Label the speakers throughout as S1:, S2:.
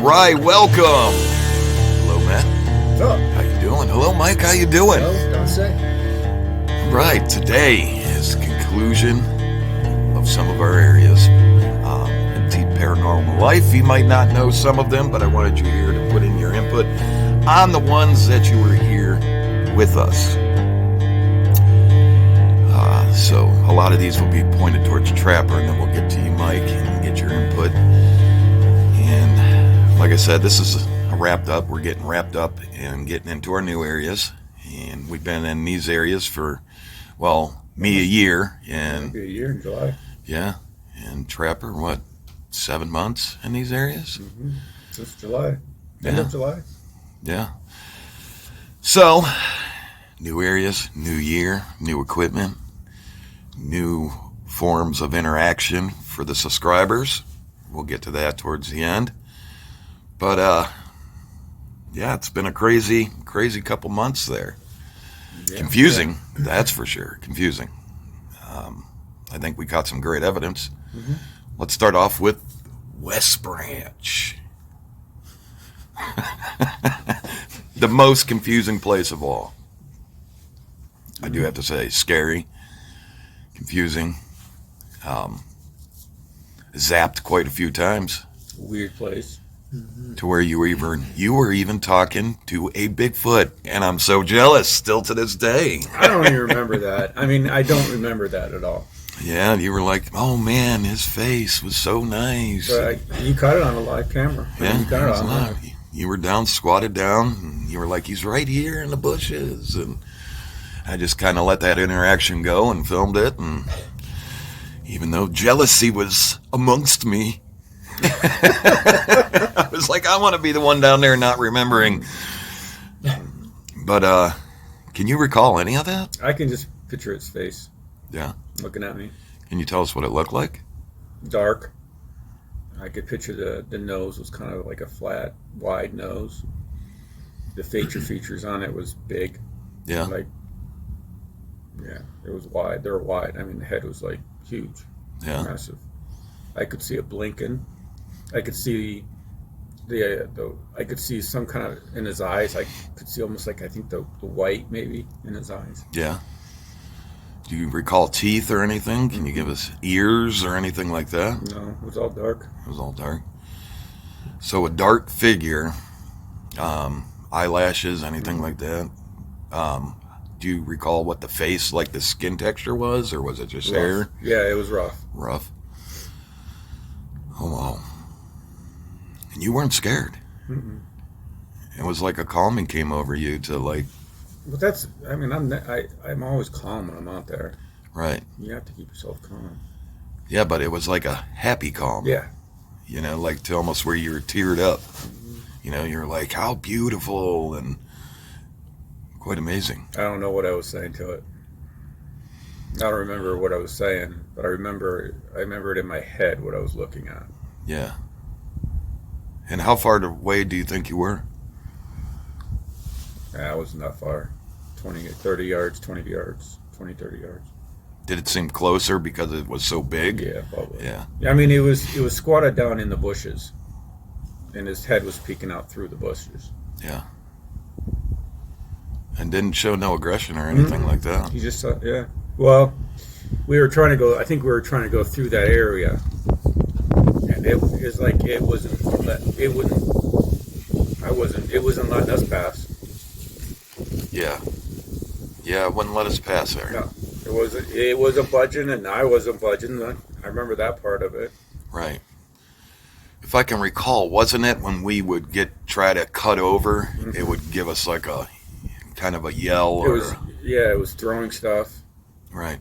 S1: right, welcome. Hello, Matt.
S2: What's up?
S1: How you doing? Hello, Mike. How you doing?
S2: Well, don't say.
S1: Right, today is the conclusion of some of our areas in deep paranormal life. You might not know some of them, but I wanted you here to put in your input on the ones that you were here with us. So a lot of these will be pointed towards Trapper, and then we'll get to you, Mike, and get your input. And like I said, this is wrapped up. We're getting wrapped up and getting into our new areas. And we've been in these areas for, well, me a year. And
S2: Maybe a year in July.
S1: yeah, and Trapper, what, 7 months in these areas?
S2: Mm-hmm. Since July. End of July.
S1: Yeah. So, new areas, new year, new equipment, new forms of interaction for the subscribers. We'll get to that towards the end. But, yeah, it's been a crazy couple months there. Yeah, confusing, yeah. That's for sure. Confusing. I think we caught some great evidence. Mm-hmm. Let's start off with West Branch. The most confusing place of all. I do have to say, scary, confusing, zapped quite a few times.
S2: Weird place. Mm-hmm.
S1: To where you were even talking to a Bigfoot, and I'm so jealous still to this day.
S2: I don't even remember that. I mean, I don't remember that at all.
S1: Yeah, you were like, oh man, his face was so nice.
S2: But you caught it on a live camera.
S1: Yeah,
S2: you caught it on live.
S1: You were down, squatted down, and you were like, he's right here in the bushes, and I just kind of let that interaction go and filmed it, and even though jealousy was amongst me, I was like, I want to be the one down there not remembering. But can you recall any of that?
S2: I can just picture its face.
S1: Yeah.
S2: Looking at me.
S1: Can you tell us what it looked like?
S2: Dark. I could picture the nose was kind of like a flat, wide nose. The features on it was big.
S1: Yeah.
S2: Yeah, it was wide. They were wide. I mean, the head was like huge.
S1: Yeah.
S2: Massive. I could see it blinking. I could see I could see some kind of in his eyes. I could see almost like I think the white maybe in his eyes.
S1: Yeah. Do you recall teeth or anything? Can you give us ears or anything like that?
S2: No, it was all dark.
S1: It was all dark. So a dark figure, eyelashes, anything like that. Do you recall what the face, like the skin texture was, or was it just
S2: rough.
S1: hair?
S2: Yeah, it was rough.
S1: Rough. Oh wow. And you weren't scared. Mm-mm. It was like a calming came over you to like.
S2: But that's, I mean, I'm always calm when I'm out there.
S1: Right.
S2: You have to keep yourself calm.
S1: Yeah, but it was like a happy calm.
S2: Yeah.
S1: You know, like to almost where you were teared up. Mm-hmm. You know, you're like, how beautiful and quite amazing.
S2: I don't know what I was saying to it. I don't remember what I was saying, but I remember it in my head what I was looking at.
S1: Yeah. And how far away do you think you were?
S2: I wasn't that far. 20, 30 yards, 20 yards, 20, 30 yards.
S1: Did it seem closer because it was so big?
S2: Yeah, probably.
S1: Yeah.
S2: I mean, it was squatted down in the bushes, and his head was peeking out through the bushes.
S1: Yeah. And didn't show no aggression or anything like that.
S2: He just saw, yeah. Well, we were trying to go. I think we were trying to go through that area, and it was like it wasn't. It wouldn't. It wasn't letting us pass.
S1: Yeah. Yeah, it wouldn't let us pass there.
S2: No, it wasn't budging, and I wasn't budging. I remember that part of it.
S1: Right. If I can recall, wasn't it when we would try to cut over, mm-hmm. It would give us like a kind of a yell?
S2: It was throwing stuff.
S1: Right.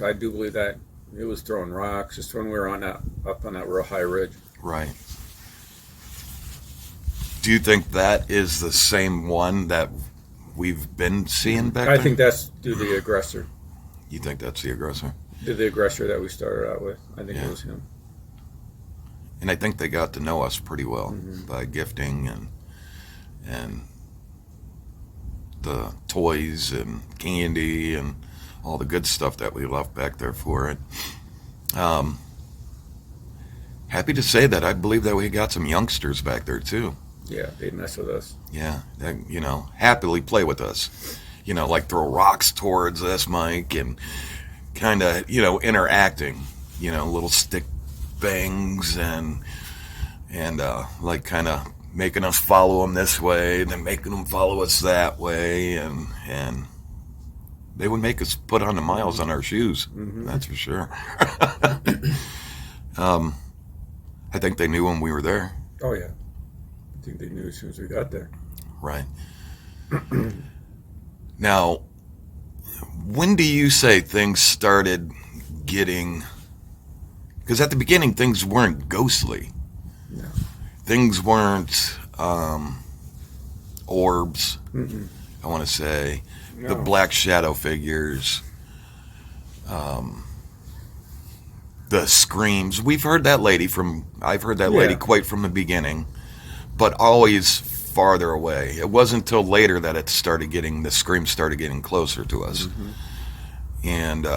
S2: I do believe that it was throwing rocks just when we were up on that real high ridge.
S1: Right. Do you think that is the same one that we've been seeing back there?
S2: I think that's the aggressor.
S1: You think that's the aggressor?
S2: The aggressor that we started out with. I think it was him.
S1: And I think they got to know us pretty well,
S2: mm-hmm.
S1: by gifting and the toys and candy and all the good stuff that we left back there for it. Happy to say that I believe that we got some youngsters back there too.
S2: Yeah, they mess with us.
S1: Yeah, that, happily play with us. Like throw rocks towards us, Mike, and kind of, interacting. Little stick bangs and like kind of making us follow them this way, then making them follow us that way, and they would make us put on the miles on our shoes. Mm-hmm. That's for sure. I think they knew when we were there.
S2: Oh yeah, I think they knew as soon as we got there.
S1: Right. Now, when do you say things started getting? Because at the beginning things weren't ghostly.
S2: No.
S1: Things weren't orbs.
S2: Mm-mm.
S1: I want to say
S2: No.
S1: the black shadow figures. The screams. I've heard that lady quite from the beginning, but always farther away. It wasn't until later that the screams started getting closer to us. Mm-hmm. And,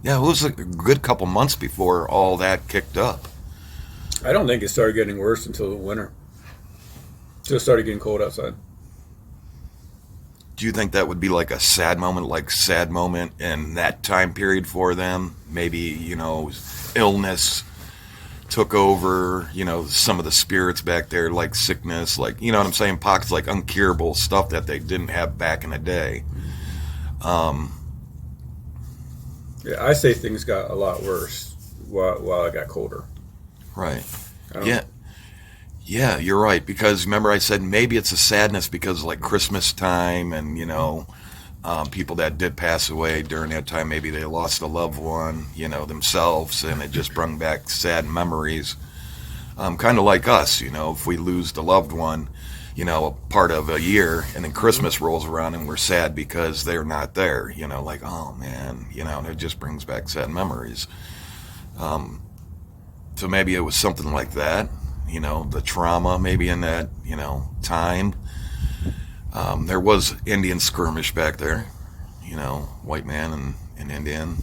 S1: it was a good couple months before all that kicked up.
S2: I don't think it started getting worse until the winter. Until it started getting cold outside.
S1: Do you think that would be like a sad moment in that time period for them? Maybe, illness took over, some of the spirits back there, like sickness, like, you know what I'm saying? Pox, like uncurable stuff that they didn't have back in the day.
S2: Yeah, I say things got a lot worse while it got colder.
S1: Right. Yeah, you're right. Because remember I said maybe it's a sadness because like Christmas time and, people that did pass away during that time, maybe they lost a loved one, themselves, and it just brought back sad memories. Kind of like us, if we lose the loved one, a part of a year, and then Christmas rolls around and we're sad because they're not there, like, oh man, it just brings back sad memories. So maybe it was something like that. The trauma maybe in that, time. There was Indian skirmish back there, white man and Indian.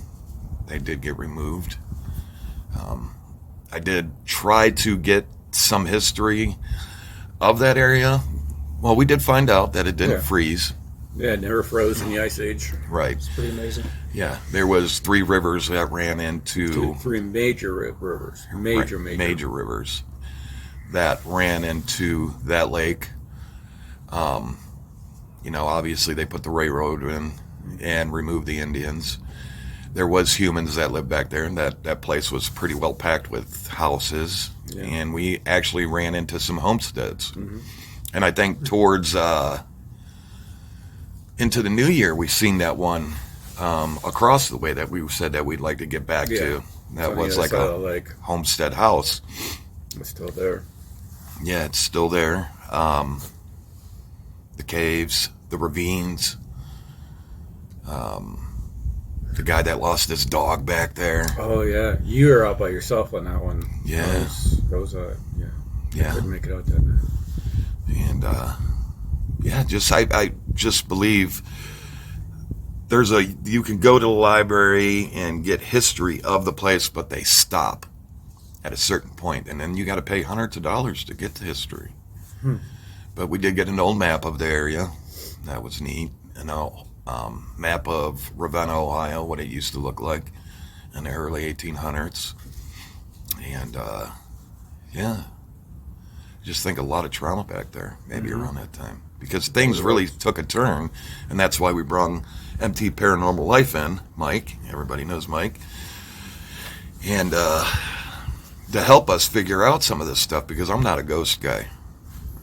S1: They did get removed. I did try to get some history of that area. Well, we did find out that it didn't freeze.
S2: Yeah, it never froze in the Ice Age.
S1: Right.
S2: It's pretty amazing.
S1: Yeah, there was 3 rivers that ran into...
S2: 3 major rivers. Major
S1: rivers that ran into that lake. Obviously they put the railroad in and removed the Indians. There was humans that lived back there, and that place was pretty well packed with houses. Yeah. And we actually ran into some homesteads. Mm-hmm. And I think towards into the new year, we seen that one across the way that we said that we'd like to get back to. That was like a homestead house.
S2: It's still there.
S1: Yeah, it's still there. The caves, the ravines. The guy that lost his dog back there.
S2: Oh yeah, you were out by yourself on that one.
S1: Yeah,
S2: that was
S1: yeah.
S2: I couldn't make it out that night.
S1: And I just believe you can go to the library and get history of the place, but they stop at a certain point, and then you got to pay hundreds of dollars to get the history. But we did get an old map of the area. That was neat. An map of Ravenna, Ohio, what it used to look like in the early 1800s. And just think a lot of trauma back there, maybe around that time, because things really took a turn, and that's why we brought MT Paranormal Life in, Mike. Everybody knows Mike. And to help us figure out some of this stuff, because I'm not a ghost guy.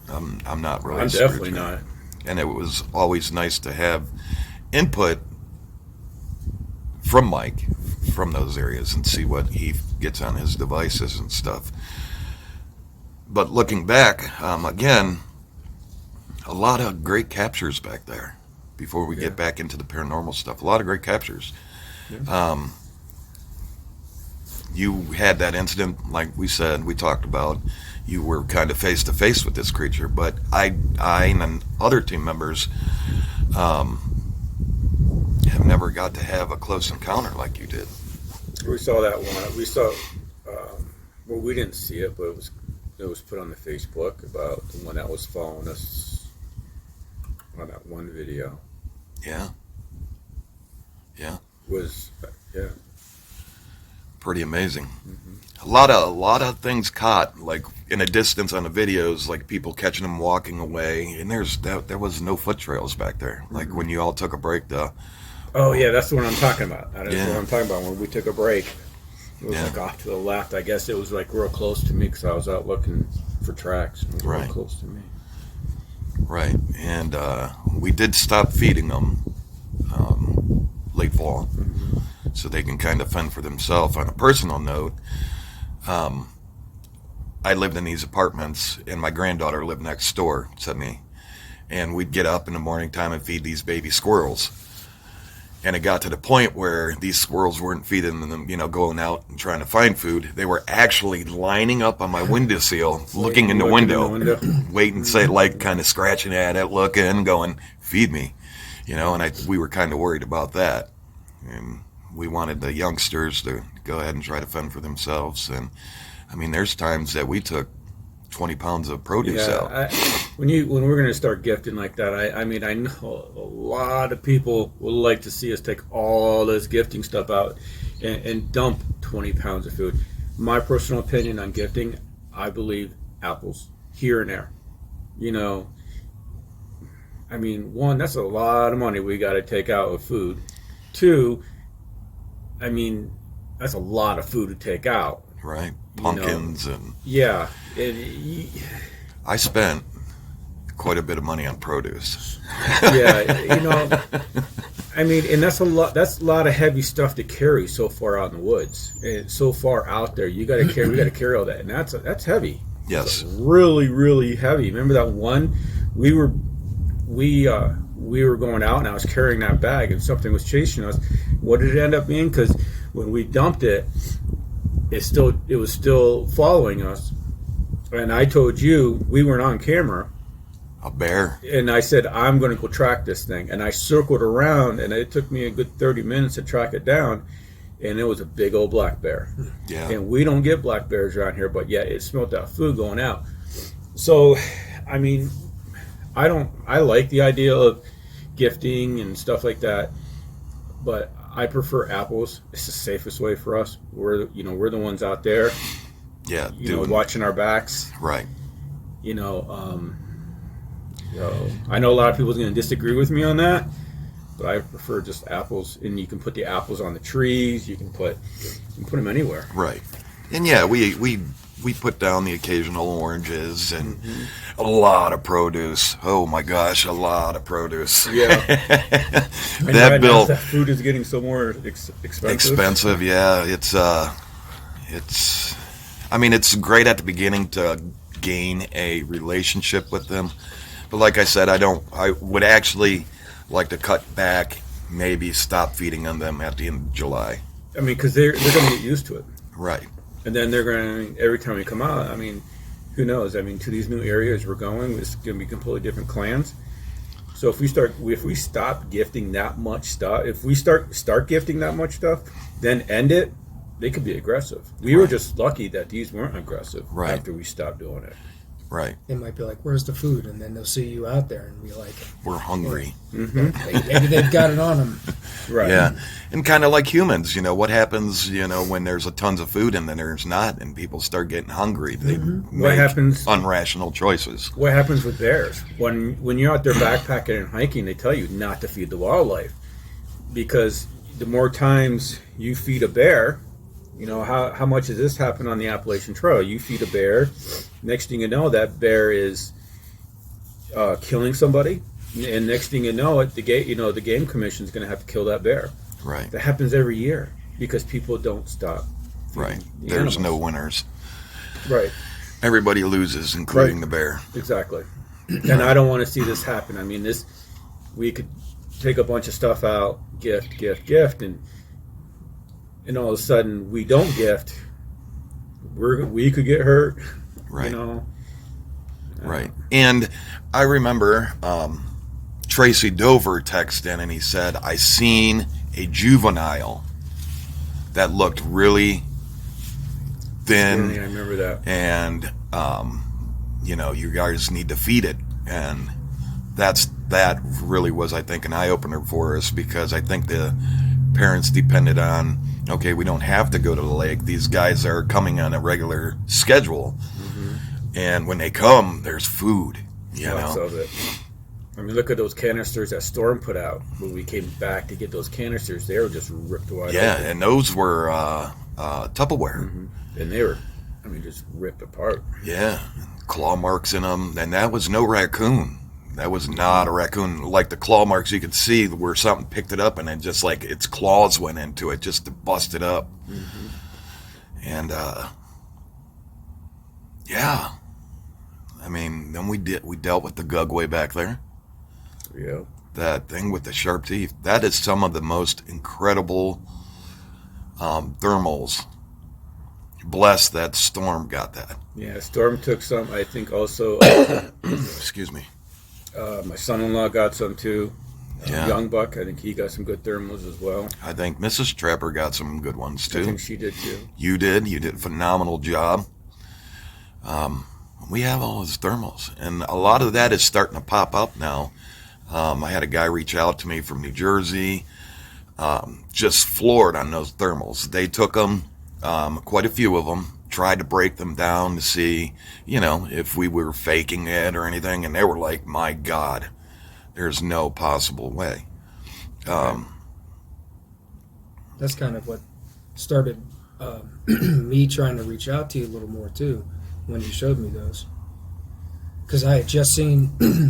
S1: I'm not really.
S2: I'm definitely not.
S1: And it was always nice to have input from Mike from those areas and see what he gets on his devices and stuff. But looking back, again, a lot of great captures back there before we get back into the paranormal stuff. A lot of great captures. Yeah. You had that incident, like we said, we talked about. You were kind of face to face with this creature, but I and other team members have never got to have a close encounter like you did.
S2: We saw that one. We saw Well, we didn't see it, but it was put on the Facebook about the one that was following us on that one video.
S1: Yeah. Yeah.
S2: Was yeah.
S1: Pretty amazing.
S2: Mm-hmm.
S1: A lot of things caught, like in a distance on the videos, like people catching them walking away, and there was no foot trails back there. Like when you all took a break,
S2: Oh yeah, that's the one I'm talking about. That's
S1: Yeah.
S2: what I'm talking about. When we took a break, it was
S1: Yeah.
S2: like off to the left. I guess it was like real close to me because I was out looking for tracks. It was
S1: Right.
S2: real close to me.
S1: right, and we did stop feeding them late fall, so they can kind of fend for themselves. On a personal note, I lived in these apartments, and my granddaughter lived next door to me, and we'd get up in the morning time and feed these baby squirrels. And it got to the point where these squirrels weren't feeding them, going out and trying to find food. They were actually lining up on my windowsill, looking in the window, waiting, say, like, kind of scratching at it, looking, going, feed me, and we were kind of worried about that. And we wanted the youngsters to go ahead and try to fend for themselves. And, I mean, there's times that we took 20 pounds of produce out.
S2: When we're going to start gifting like that, I mean, I know a lot of people would like to see us take all this gifting stuff out and dump 20 pounds of food. My personal opinion on gifting, I believe apples here and there. I mean, one, that's a lot of money we got to take out of food. Two, I mean, that's a lot of food to take out.
S1: Right, pumpkins and
S2: yeah.
S1: I spent quite a bit of money on produce.
S2: Yeah, I mean, and that's a lot. That's a lot of heavy stuff to carry so far out in the woods and so far out there. We got to carry all that, and that's heavy.
S1: Yes,
S2: it's really, really heavy. Remember that one? We were going out, and I was carrying that bag, and something was chasing us. What did it end up being? Because when we dumped it, it was still following us. And I told you, we weren't on camera.
S1: a bear.
S2: And I said, I'm going to go track this thing. And I circled around, and it took me a good 30 minutes to track it down. And it was a big old black bear.
S1: Yeah.
S2: And we don't get black bears around here, but yeah, it smelled that food going out. So, I mean, I like the idea of gifting and stuff like that, but I prefer apples. It's the safest way for us. We're the ones out there.
S1: Yeah.
S2: Watching our backs.
S1: Right.
S2: So I know a lot of people are going to disagree with me on that, but I prefer just apples. And you can put the apples on the trees. You can put them anywhere.
S1: Right. And yeah, we put down the occasional oranges and a lot of produce. Oh my gosh, a lot of produce.
S2: Yeah.
S1: That bill.
S2: That food is getting so more expensive.
S1: Expensive, yeah. I mean, it's great at the beginning to gain a relationship with them. But like I said, I would actually like to cut back, maybe stop feeding on them at the end of July.
S2: I mean, because they're going to get used to it.
S1: Right.
S2: And then they're going to, every time we come out, I mean, who knows? I mean, to these new areas we're going, it's going to be completely different clans. So if we stop gifting that much stuff, if we start gifting that much stuff, then end it, they could be aggressive. We were just lucky that these weren't aggressive after we stopped doing it.
S1: Right.
S3: They might be like, where's the food? And then they'll see you out there and be like,
S1: we're hungry.
S3: Maybe they've got it on them.
S2: Right.
S1: Yeah. And kind of like humans, what happens, when there's a tons of food and then there's not, and people start getting hungry. They make unrational choices.
S2: What happens with bears? When you're out there backpacking and hiking, they tell you not to feed the wildlife. Because the more times you feed a bear, how much does this happen on the Appalachian Trail? You feed a bear, next thing you know, that bear is killing somebody, and next thing you know, the game commission is going to have to kill that bear.
S1: Right.
S2: That happens every year because people don't stop.
S1: Right. There's no winners.
S2: Right.
S1: Everybody loses, including the bear.
S2: Exactly. And I don't want to see this happen. I mean, we could take a bunch of stuff out, gift, and all of a sudden we don't gift. We could get hurt.
S1: Right. Right. And I remember Tracy Dover texted in and he said, I seen a juvenile that looked really thin.
S2: I remember that.
S1: And, you guys need to feed it. And that really was, I think, an eye-opener for us, because I think the parents depended on, okay, we don't have to go to the lake. These guys are coming on a regular schedule. Mm-hmm. And when they come, there's food,
S2: Lots of it. I mean, look at those canisters that Storm put out. When we came back to get those canisters, they were just ripped wide open.
S1: And those were Tupperware.
S2: Mm-hmm. And they were, just ripped apart.
S1: Yeah, claw marks in them. And that was no raccoon. That was not a raccoon. Like the claw marks you could see where something picked it up and then just like its claws went into it just to bust it up. Mm-hmm. And, then we dealt with the Gugwe back there.
S2: Yeah.
S1: That thing with the sharp teeth. That is some of the most incredible thermals. Bless that Storm got that.
S2: Yeah, Storm took some, I think also.
S1: Excuse me.
S2: My son-in-law got some too.
S1: Yeah.
S2: Young Buck, I think he got some good thermals as well.
S1: I think Mrs. Trapper got some good ones too.
S2: I think she did too.
S1: You did a phenomenal job. We have all those thermals, and a lot of that is starting to pop up now. I had a guy reach out to me from New Jersey, just floored on those thermals. They took them, quite a few of them, tried to break them down to see, if we were faking it or anything, and they were like, my God, there's no possible way.
S3: That's kind of what started me trying to reach out to you a little more too, when you showed me those. Because I had just seen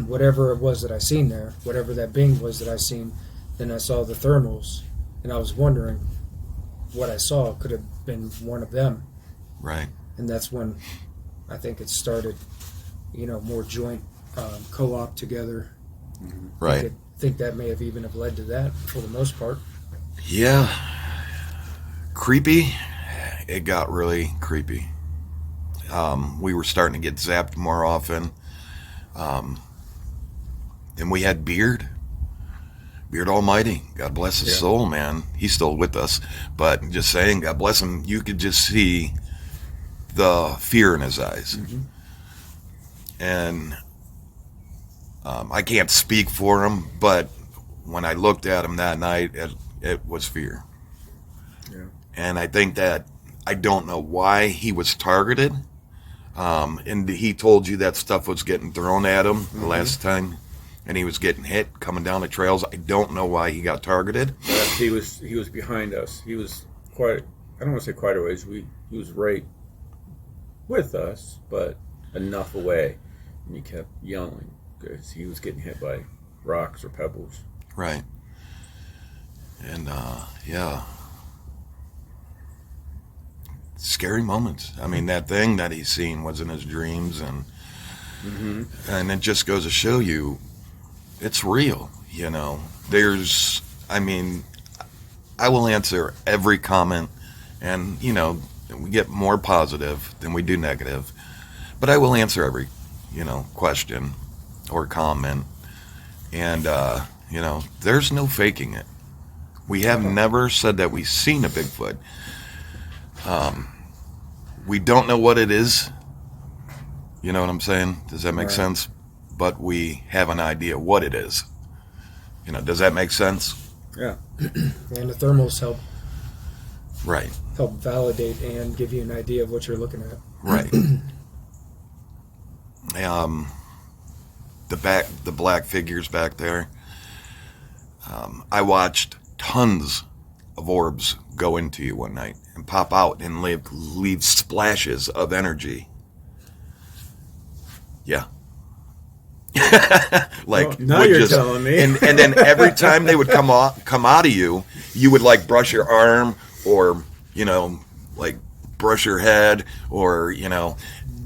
S3: whatever it was that I seen there, whatever that being was that I seen, then I saw the thermals, and I was wondering what I saw could have been one of them.
S1: Right.
S3: And that's when I think it started, more joint co-op together.
S1: Right.
S3: I think that may have even have led to that for the most part.
S1: Yeah. Creepy. It got really creepy. We were starting to get zapped more often. And we had Beard Almighty. God bless his soul, man. He's still with us. But just saying, God bless him, you could just see the fear in his eyes. Mm-hmm. And I can't speak for him, but when I looked at him that night, it was fear. Yeah. And I think that, I don't know why he was targeted. And he told you that stuff was getting thrown at him the last time, and he was getting hit coming down the trails. I don't know why he got targeted.
S2: He was behind us. He was quite, I don't want to say quite a ways. He was right with us, but enough away. And he kept yelling because he was getting hit by rocks or pebbles.
S1: Right. And, scary moments. I mean, that thing that he's seen was in his dreams, and and it just goes to show you it's real. There's, I will answer every comment, and we get more positive than we do negative, but I will answer every question or comment, and there's no faking it. We have never said that we've seen a Bigfoot. We don't know what it is. You know what I'm saying? Does that make sense? But we have an idea what it is. Does that make sense?
S2: Yeah.
S3: And the thermals help validate and give you an idea of what you're looking at.
S1: Right. The black figures back there. I watched tons of orbs go into you one night and pop out and leave splashes of energy. Yeah.
S2: Now you're telling me.
S1: and then every time they would come out of you, you would like brush your arm or like brush your head or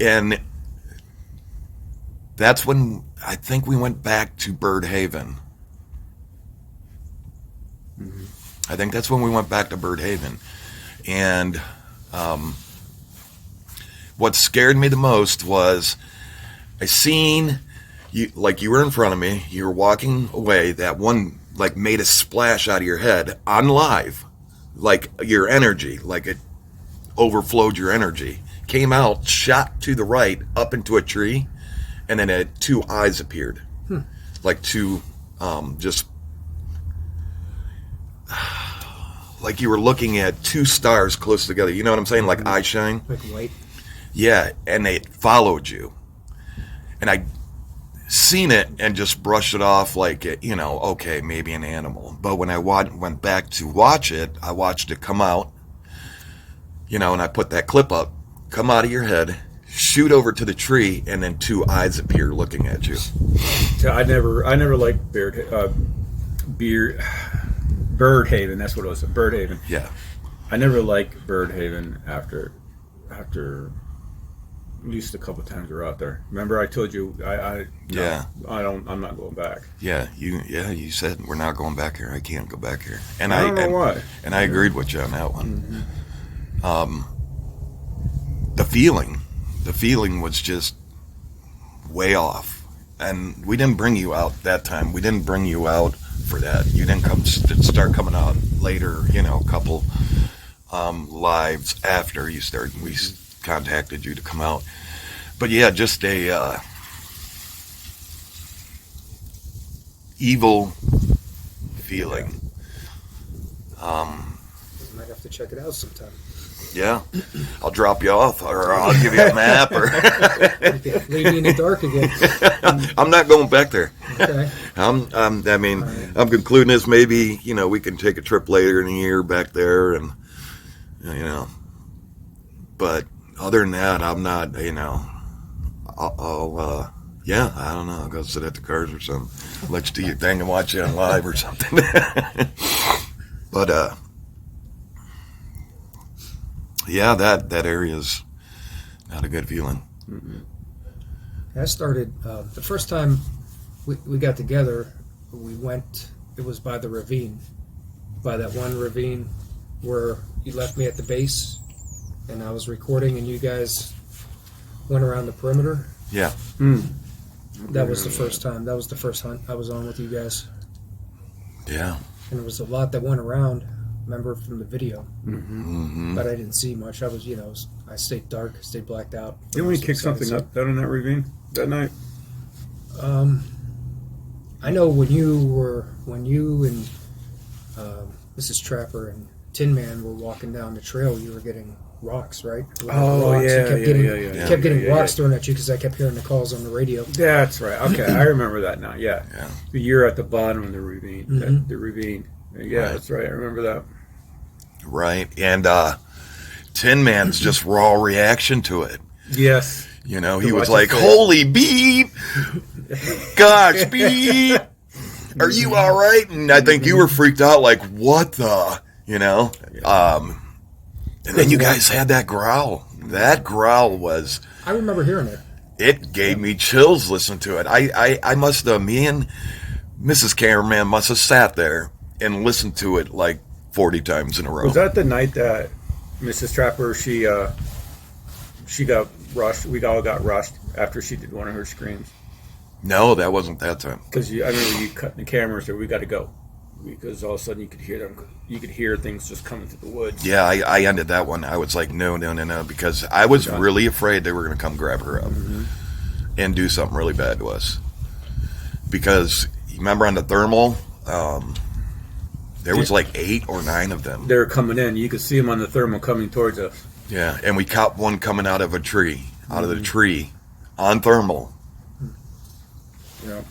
S1: and that's when I think we went back to Bird Haven. Mm-hmm. I think that's when we went back to Bird Haven. And what scared me the most was I seen you, like you were in front of me, you were walking away, that one like made a splash out of your head on live, like your energy, like it overflowed your energy. Came out, shot to the right, up into a tree, and then it, 2 eyes appeared. Like 2, just... like you were looking at 2 stars close together. You know what I'm saying? Like eye shine.
S3: Like white.
S1: Yeah, and they followed you. And I seen it and just brushed it off like, you know, okay, maybe an animal. But when I went back to watch it, I watched it come out, you know, and I put that clip up, come out of your head, shoot over to the tree, and then 2 eyes appear looking at you.
S2: So I never liked Birdhaven. That's what it was. Birdhaven.
S1: Yeah.
S2: I never liked Birdhaven after at least a couple of times we were out there. Remember I told you I'm not going back.
S1: Yeah, you said we're not going back here. I can't go back here. And
S2: I don't know why.
S1: And I agreed with you on that one.
S2: Mm-hmm.
S1: The feeling was just way off. And we didn't bring you out that time. We didn't bring you out for that. You didn't start coming out later, you know, a couple lives after you started. We contacted you to come out. But yeah, just a evil feeling.
S3: Might have to check it out sometime.
S1: Yeah, I'll drop you off, or I'll give you a map, or
S3: leave me in the dark again.
S1: I'm not going back there.
S3: Okay.
S1: I'm concluding this. Maybe, you know, we can take a trip later in the year back there, and you know. But other than that, I'm not. You know, I'll I don't know. I'll go sit at the cars or something. Let you do your thing and watch it on live or something. But yeah, that area's not a good feeling.
S2: Mm-hmm.
S3: I started the first time we got together. We went. It was by the ravine, by that one ravine where you left me at the base, and I was recording, and you guys went around the perimeter.
S1: Yeah.
S3: That was the first time. That was the first hunt I was on with you guys.
S1: Yeah.
S3: And there was a lot that went around. Remember from the video,
S1: Mm-hmm.
S3: but I didn't see much. I was, you know, I stayed dark, stayed blacked out.
S2: Didn't we kick something up down in that ravine that night?
S3: I know when you and Mrs. Trapper and Tin Man were walking down the trail, you were getting rocks, right?
S2: Oh,
S3: rocks.
S2: yeah,
S3: You kept getting
S2: yeah,
S3: rocks thrown at you because I kept hearing the calls on the radio.
S2: That's right. Okay, I remember that now. Yeah.
S1: Yeah.
S2: You're at the bottom of the ravine.
S3: Mhm.
S2: The ravine. Yeah,
S1: Right.
S2: that's right. I remember that.
S1: Right. And Tin Man's just raw reaction to it.
S2: Yes.
S1: You know, he
S2: To
S1: was
S2: watch
S1: like,
S2: his face.
S1: "Holy beep! Gosh, beep! Are you all right?" And I think you were freaked out, like, "What the?" You know. And then you guys had that growl. That growl was.
S3: I remember hearing it.
S1: It gave me chills listening to it. I must have, me and Mrs. Cameraman must have sat there and listened to it like 40 times in a row.
S2: Was that the night that Mrs. Trapper, she got rushed? We all got rushed after she did one of her screams.
S1: No, that wasn't that time.
S2: Because I remember you cutting the cameras there. We got to go because all of a sudden you could hear them. You could hear things just coming through the woods.
S1: Yeah, I ended that one. I was like, no, because I was really afraid they were going to come grab her up and do something really bad to us. Because you remember on the thermal, there was like 8 or 9 of them.
S2: They were coming in. You could see them on the thermal coming towards us.
S1: Yeah, and we caught one coming out of a tree, out of the tree, on thermal.
S2: Yeah.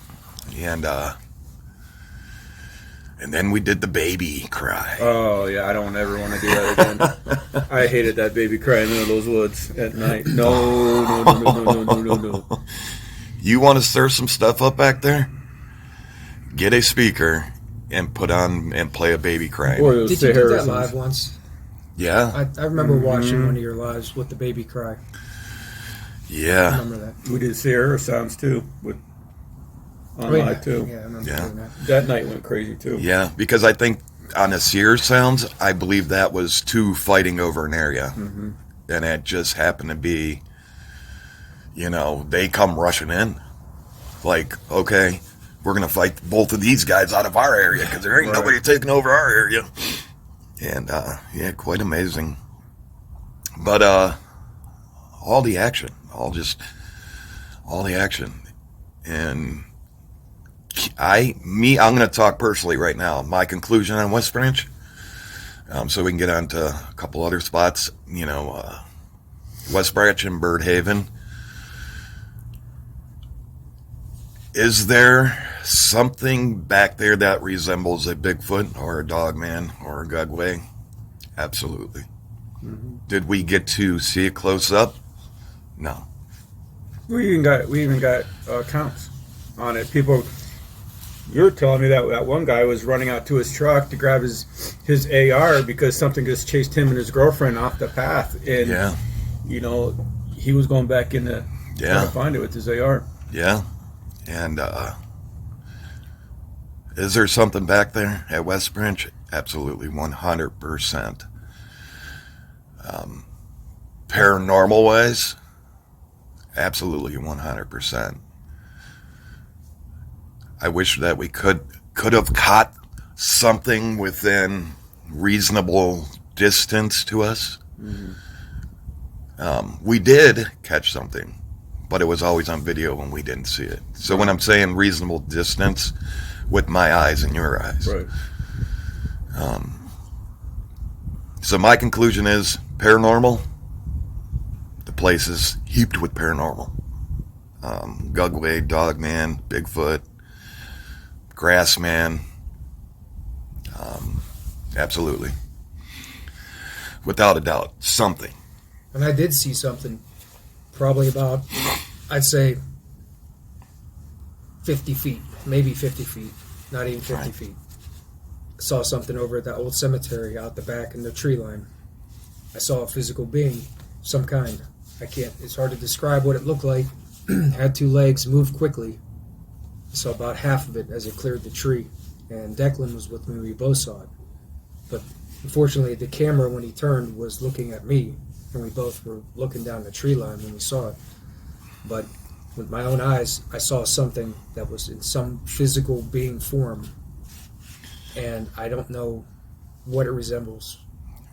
S1: And then we did the baby cry.
S2: Oh yeah, I don't ever want to do that again. I hated that baby cry in the middle of those woods at night. No.
S1: You want to stir some stuff up back there? Get a speaker and put on and play a baby crying.
S2: Or those
S3: Did you do that
S2: Harrisons.
S3: live once?
S1: Yeah,
S3: I remember watching one of your lives with the baby cry. I
S1: yeah.
S3: remember that.
S2: We did Sierra sounds too on live too.
S3: Yeah, I remember
S1: Yeah.
S3: doing that.
S2: That night went crazy too.
S1: Yeah, because I think on the Sears sounds, I believe that was 2 fighting over an area.
S2: Mm-hmm.
S1: And it just happened to be, you know, they come rushing in. Like, okay, we're going to fight both of these guys out of our area because there ain't
S2: Right.
S1: nobody taking over our area. And, yeah, quite amazing. But all the action, all the action. And I'm going to talk personally right now. My conclusion on West Branch, so we can get on to a couple other spots, West Branch and Bird Haven. Is there something back there that resembles a Bigfoot or a Dogman or a Gugwe? Absolutely. Mm-hmm. Did we get to see it close up? No.
S2: We even got counts on it. People, you're telling me that one guy was running out to his truck to grab his AR because something just chased him and his girlfriend off the path, and he was going back in to try to find it with his AR.
S1: Yeah. And is there something back there at West Branch? Absolutely, 100%. Paranormal wise, absolutely 100%. I wish that we could have caught something within reasonable distance to us. Mm-hmm. We did catch something, but it was always on video and we didn't see it. So when I'm saying reasonable distance, with my eyes and your eyes.
S2: Right.
S1: So my conclusion is paranormal. The place is heaped with paranormal. Gugwe, Dogman, Bigfoot, Grassman. Absolutely. Without a doubt, something.
S3: And I did see something probably about, I'd say, 50 feet, maybe 50 feet, not even 50 feet. I saw something over at that old cemetery out the back in the tree line. I saw a physical being, some kind. It's hard to describe what it looked like. Had two legs, moved quickly. I saw about half of it as it cleared the tree. And Declan was with me, we both saw it. But unfortunately, the camera, when he turned, was looking at me. And we both were looking down the tree line when we saw it. But with my own eyes, I saw something that was in some physical being form. And I don't know what it resembles.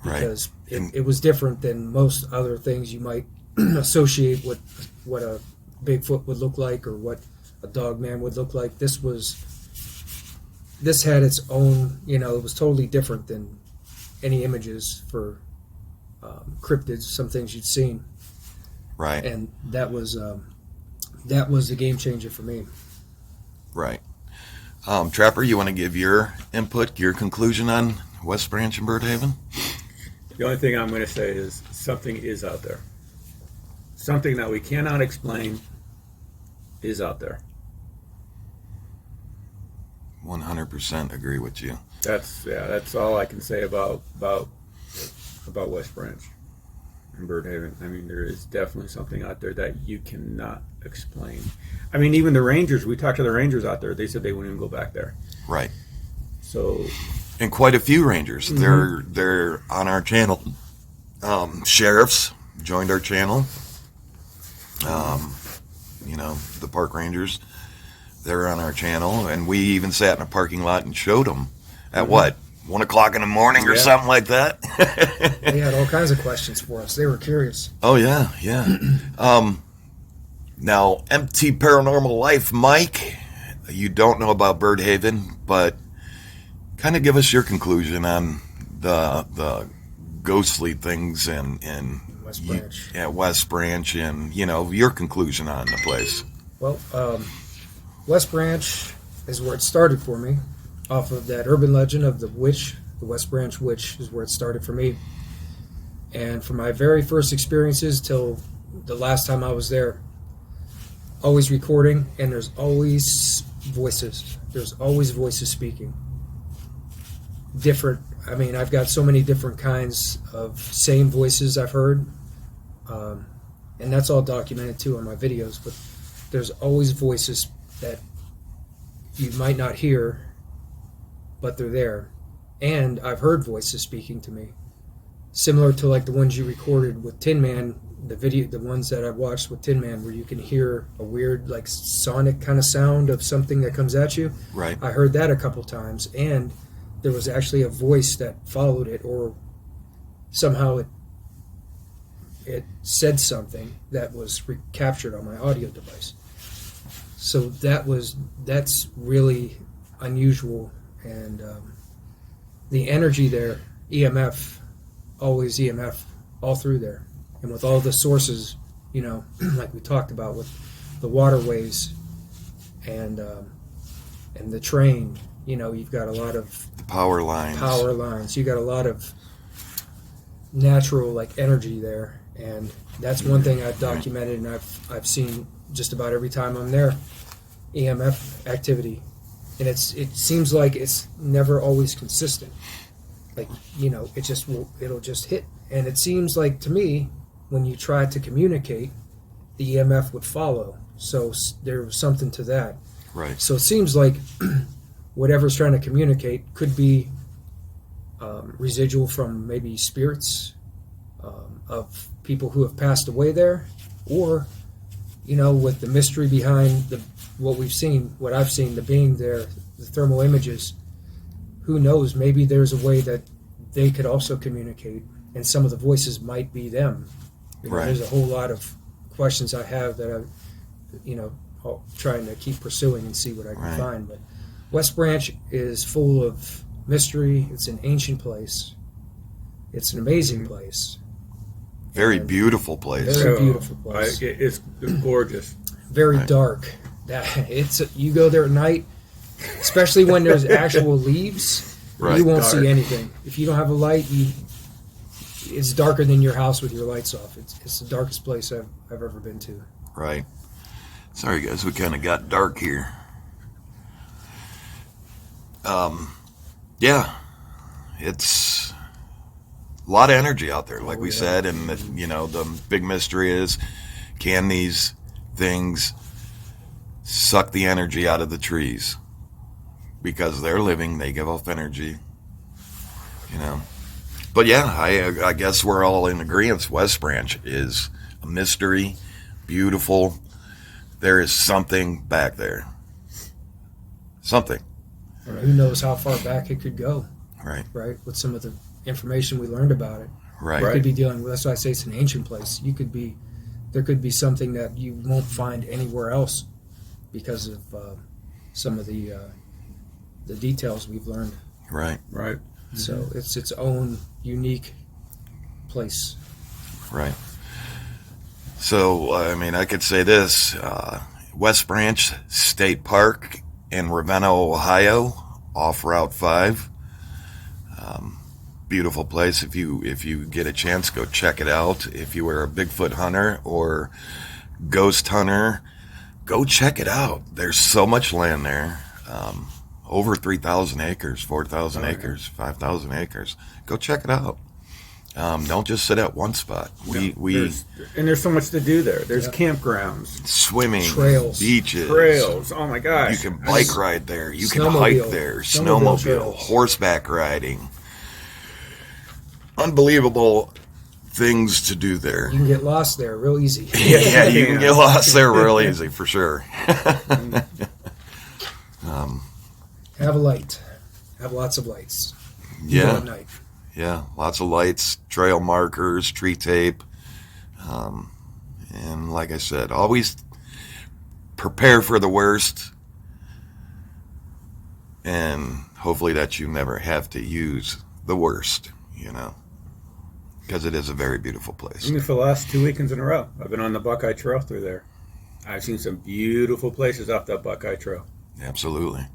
S3: Because it was different than most other things you might associate with what a Bigfoot would look like or what a Dogman would look like. This had its own, it was totally different than any images for cryptids, some things you'd seen.
S1: Right.
S3: And that was a game changer for me.
S1: Right. Trapper, you want to give your input, your conclusion on West Branch and Bird Haven?
S2: The only thing I'm going to say is something is out there. Something that we cannot explain is out there.
S1: 100% agree with you.
S2: That's all I can say about West Branch and Bird Haven. I mean, there is definitely something out there that you cannot explain. I mean, even the Rangers, we talked to the Rangers out there, they said they wouldn't even go back there.
S1: Right.
S2: So,
S1: and quite a few Rangers. Mm-hmm. They're on our channel. Sheriffs joined our channel. The park rangers, they're on our channel, and we even sat in a parking lot and showed them at 1 o'clock in the morning or something like that.
S3: They had all kinds of questions for us. They were curious.
S1: Oh yeah. Now, Empty Paranormal Life, Mike, you don't know about Bird Haven, but kind of give us your conclusion on the ghostly things and
S3: West Branch.
S1: West Branch, and your conclusion on the place.
S3: Well, West Branch is where it started for me. Off of that urban legend of the witch, the West Branch witch is where it started for me. And from my very first experiences till the last time I was there, always recording, and there's always voices. There's always voices speaking. Different. I mean, I've got so many different kinds of same voices I've heard. And that's all documented too on my videos. But there's always voices that you might not hear, but they're there. And I've heard voices speaking to me, similar to like the ones you recorded with Tin Man, the ones that I've watched with Tin Man, where you can hear a weird like sonic kind of sound of something that comes at you.
S1: Right.
S3: I heard that a couple times, and there was actually a voice that followed it, or somehow it it said something that was captured on my audio device. So that's really unusual, and the energy there, EMF, always EMF all through there, and with all the sources, you know, like we talked about with the waterways and the train, you know, you've got a lot of
S1: The power lines.
S3: You got a lot of natural like energy there, and that's one thing I've documented, and I've seen just about every time I'm there, EMF activity, and it seems like it's never always consistent. Like, you know, it'll just hit, and it seems like to me when you try to communicate, the EMF would follow. So there was something to that.
S1: Right.
S3: So it seems like whatever's trying to communicate could be residual from maybe spirits of people who have passed away there, or, you know, with the mystery behind what I've seen, the being there, the thermal images. Who knows? Maybe there's a way that they could also communicate, and some of the voices might be them. You know,
S1: Right.
S3: There's a whole lot of questions I have that I'm, you know, trying to keep pursuing and see what I can
S1: Right.
S3: find. But West Branch is full of mystery. It's an ancient place. It's an amazing place.
S1: Very
S3: And
S1: beautiful place.
S3: Very beautiful place.
S2: It's gorgeous.
S3: Very
S1: Right.
S3: dark. You go there at night, especially when there's actual leaves.
S1: Right.
S3: You won't
S2: Dark.
S3: see anything. If you don't have a light, it's darker than your house with your lights off. It's the darkest place I've ever been to.
S1: Right. Sorry, guys, we kind of got dark here. Yeah, it's a lot of energy out there, like we said, and you know, the big mystery is, can these things suck the energy out of the trees? Because they're living, they give off energy, you know. But yeah, I guess we're all in agreement. West Branch is a mystery, beautiful. There is something back there. Something.
S3: Who knows how far back it could go,
S1: Right.
S3: right? With some of the information we learned about it.
S1: Right.
S3: You could be dealing with, that's why I say it's an ancient place. There could be something that you won't find anywhere else because of some of the details we've learned.
S1: Right.
S2: Right.
S3: So it's its own unique place.
S1: Right. So, I mean, I could say this, West Branch State Park in Ravenna, Ohio, off Route 5. Beautiful place. If you get a chance, go check it out. If you are a Bigfoot hunter or ghost hunter, go check it out. There's so much land there. Over 3,000 acres, 4,000 acres, 5,000 acres. Go check it out. Don't just sit at one spot.
S2: There's so much to do there. There's campgrounds,
S1: Swimming,
S3: Trails.
S1: beaches,
S2: trails. Oh my gosh!
S1: You can bike ride there. You can
S3: Snowmobile.
S1: hike there.
S3: Snowmobile
S1: Snowmobile,
S3: trails.
S1: horseback riding. Unbelievable things to do there.
S3: You can get lost there real easy.
S1: Yeah, you can get lost there real easy for sure.
S3: Have a light. Have lots of lights. Even
S1: Yeah,
S3: at night.
S1: yeah, lots of lights, trail markers, tree tape, and like I said, always prepare for the worst, and hopefully that you never have to use the worst, you know, because it is a very beautiful place.
S2: I mean, for the last 2 weekends in a row, I've been on the Buckeye Trail through there. I've seen some beautiful places off that Buckeye Trail,
S1: Absolutely.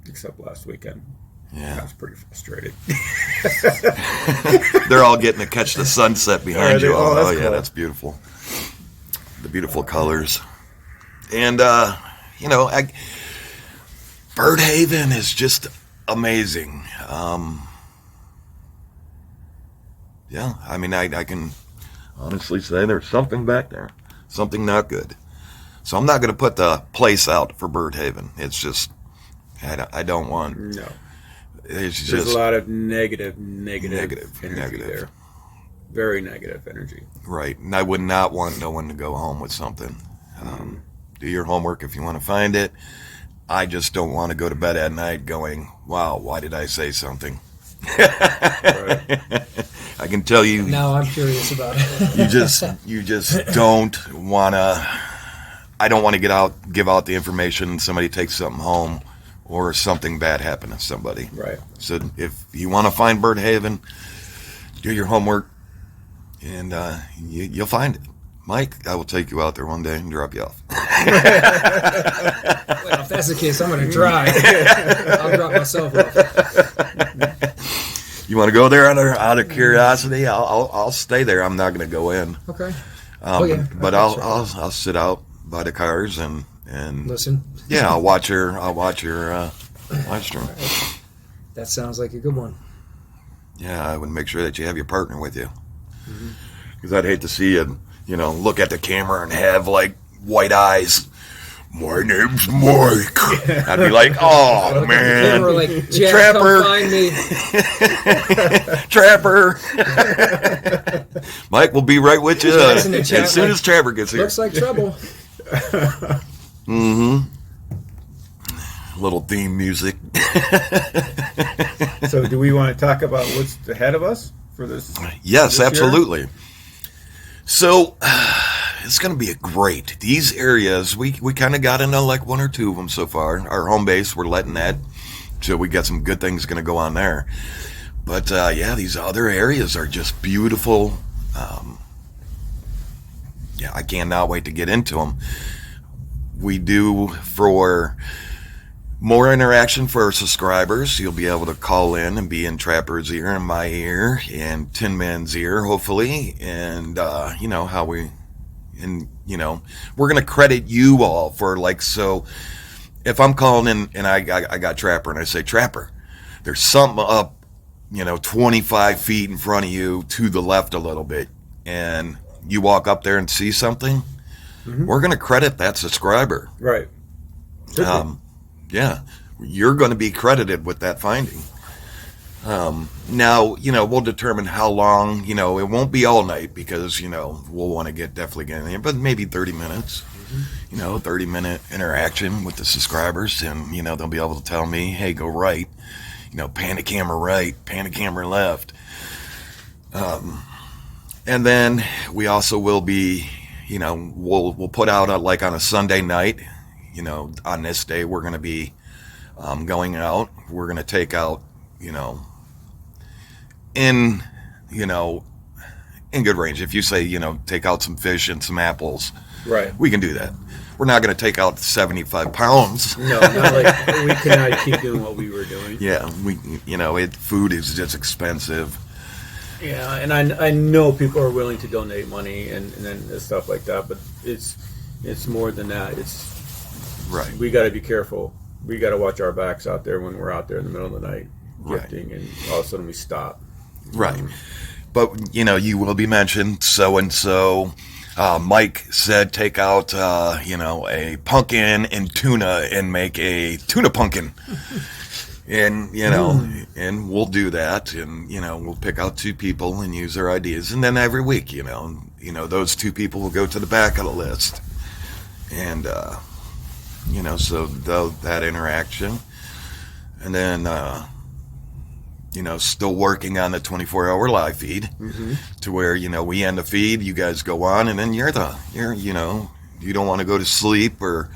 S2: except last weekend. I
S1: Yeah.
S2: was pretty frustrated.
S1: They're all getting to catch the sunset behind you.
S2: oh, that's
S1: Oh, yeah,
S2: cool.
S1: that's beautiful. The beautiful colors. And, you know, Birdhaven is just amazing. Yeah, I mean, I can honestly say there's something back there. Something not good. So I'm not going to put the place out for Birdhaven. It's just, I don't want,
S2: No.
S1: it's
S2: There's
S1: just,
S2: a lot of negative
S1: Negative,
S2: energy
S1: negative.
S2: there. Very negative energy.
S1: right. And I would not want no one to go home with something. Do your homework if you want to find it. I just don't want to go to bed at night going, wow, why did I say something?
S2: Right.
S1: I can tell you.
S3: Now I'm curious about it.
S1: You just don't want to. I don't want to give out the information and somebody takes something home or something bad happen to somebody.
S2: Right.
S1: So if you want to find Bird Haven, do your homework and you'll find it. Mike, I will take you out there one day and drop you off.
S3: Well, if that's the case, I'm going to try. I'll drop myself off.
S1: You want to go there out of curiosity? I'll stay there. I'm not going to go in.
S3: Okay.
S1: But I'll sit out by the cars and
S3: listen.
S1: Yeah, I'll watch your live stream.
S3: That sounds like a good one.
S1: Yeah, I would make sure that you have your partner with you, because I'd hate to see you, look at the camera and have like white eyes. My name's Mike. I'd be like, oh man,
S3: like, Jack,
S1: Trapper,
S3: come find me.
S1: Trapper. Mike will be right with you as soon as Trapper gets here.
S3: Looks like trouble.
S1: Little theme music.
S2: So, do we want to talk about what's ahead of us for this?
S1: Yes,
S2: this
S1: absolutely.
S2: Year?
S1: So, it's going to be great. These areas, we kind of got into like one or two of them so far. Our home base, we're letting that. So we got some good things going to go on there. But, these other areas are just beautiful. I cannot wait to get into them. We do for more interaction for our subscribers. You'll be able to call in and be in Trapper's ear and my ear and Tin Man's ear, hopefully. And, we're going to credit you all for so if I'm calling in and I got Trapper and I say, Trapper, there's something up, 25 feet in front of you to the left a little bit. And you walk up there and see something, we're going to credit that subscriber.
S2: Right.
S1: You're going to be credited with that finding. Now, we'll determine how long, it won't be all night because, we'll want to definitely get in there, but maybe 30 minutes, 30-minute interaction with the subscribers. And, they'll be able to tell me, hey, go right, pan the camera right, pan the camera left. And then we also will be, we'll put out on a Sunday night, on this day, we're going to be going out. We're going to take out, in good range. If you say, take out some fish and some apples,
S2: right,
S1: we can do that. We're not going to take out 75 pounds.
S2: No, not we cannot keep doing what we were doing.
S1: Yeah, food is just expensive.
S2: Yeah, and I know people are willing to donate money and stuff like that, but it's more than that. It's
S1: right.
S2: We got to be careful. We got to watch our backs out there when we're out there in the middle of the night gifting, and all of a sudden we stop.
S1: Right. But, you will be mentioned, so-and-so. Mike said take out, a pumpkin and tuna and make a tuna pumpkin. And, and we'll do that. And, we'll pick out two people and use their ideas. And then every week, those two people will go to the back of the list. And, so that interaction. And then, still working on the 24-hour live feed to where, we end the feed, you guys go on, and then you don't want to go to sleep or,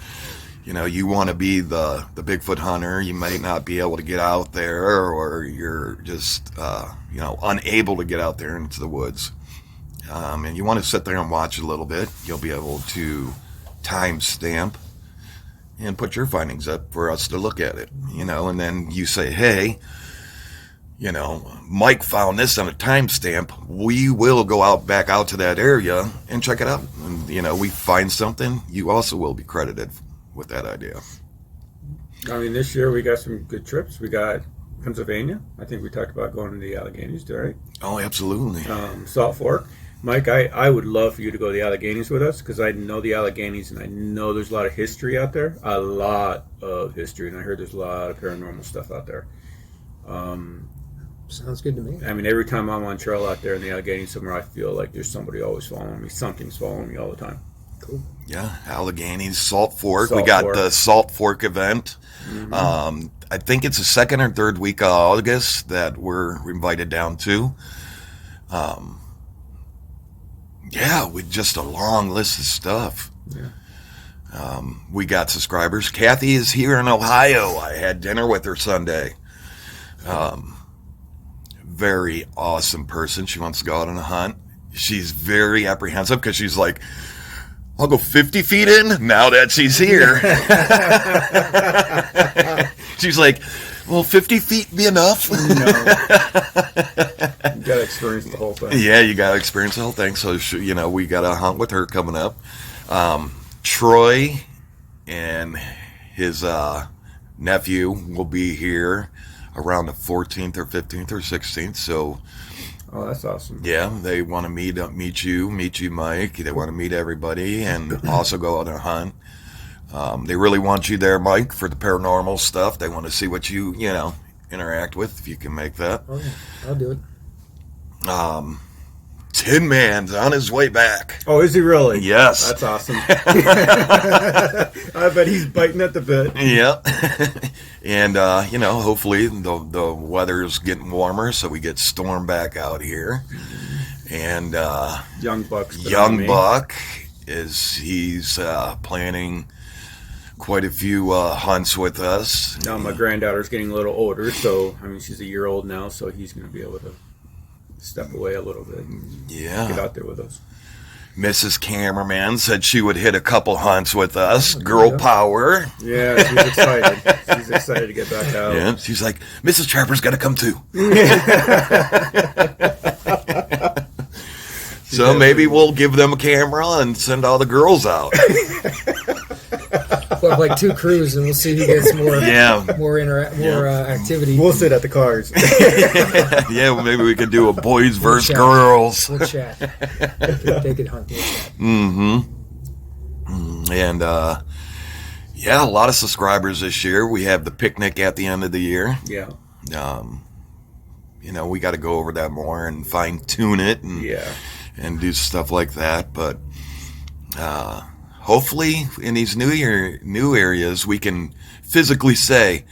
S1: you want to be the Bigfoot hunter. You might not be able to get out there or you're just, unable to get out there into the woods. And you want to sit there and watch a little bit. You'll be able to timestamp and put your findings up for us to look at it, and then you say, hey, Mike found this on a timestamp. We will go back out to that area and check it out. And, we find something, you also will be credited with that idea.
S2: I mean, this year we got some good trips. We got Pennsylvania. I think we talked about going to the Alleghenies, right?
S1: Oh, absolutely.
S2: Salt Fork. Mike, I would love for you to go to the Alleghenies with us because I know the Alleghenies and I know there's a lot of history out there. A lot of history. And I heard there's a lot of paranormal stuff out there.
S3: Sounds good to me.
S2: I mean, every time I'm on trail out there in the Alleghenies somewhere, I feel like there's somebody always following me. Something's following me all the time. Cool.
S1: Yeah, Alleghenies, Salt Fork.
S2: Salt
S1: we got
S2: Fork.
S1: the Salt Fork event. I think it's the second or third week of August that we're invited down to. Yeah, with just a long list of stuff.
S2: Yeah.
S1: We got subscribers. Kathy is here in Ohio. I had dinner with her Sunday. Very awesome person. She wants to go out on a hunt. She's very apprehensive because she's like, I'll go 50 feet in now that she's here. She's like, will 50 feet be enough?
S2: No. You got to experience the whole thing.
S1: Yeah, you got to experience the whole thing. So, we got a hunt with her coming up. Troy and his nephew will be here around the 14th or 15th or 16th. So,
S2: oh, that's awesome.
S1: yeah, they want to meet you, Mike. They want to meet everybody and also go out and hunt. They really want you there, Mike, for the paranormal stuff. They want to see what you interact with, if you can make that.
S3: Oh, yeah. I'll do it.
S1: Tin Man's on his way back.
S2: Oh, is he really?
S1: Yes.
S2: That's awesome. I bet he's biting at the bit.
S1: Yeah. And, hopefully the weather's getting warmer, so we get Storm back out here. And
S2: Young Buck's
S1: Buck he's planning quite a few hunts with us.
S2: Now my granddaughter's getting a little older, so, she's a year old now, so he's going to be able to step away a little bit and get out there with us.
S1: Mrs. Cameraman said she would hit a couple hunts with us. Girl power.
S2: Yeah, she's excited. She's excited to get back out.
S1: Yeah, she's like, Mrs. Trapper's got to come too. So maybe we'll give them a camera and send all the girls out.
S3: We'll have like 2 crews, and we'll see who gets more activity.
S2: We'll sit at the cars.
S1: Yeah, well, maybe we could do a boys versus
S3: chat.
S1: girls.
S3: We'll chat. They could hunt. We'll chat.
S1: Mm-hmm. And, a lot of subscribers this year. We have the picnic at the end of the year.
S2: Yeah.
S1: We got to go over that more and fine-tune it and do stuff like that. But hopefully in these new areas, we can physically say,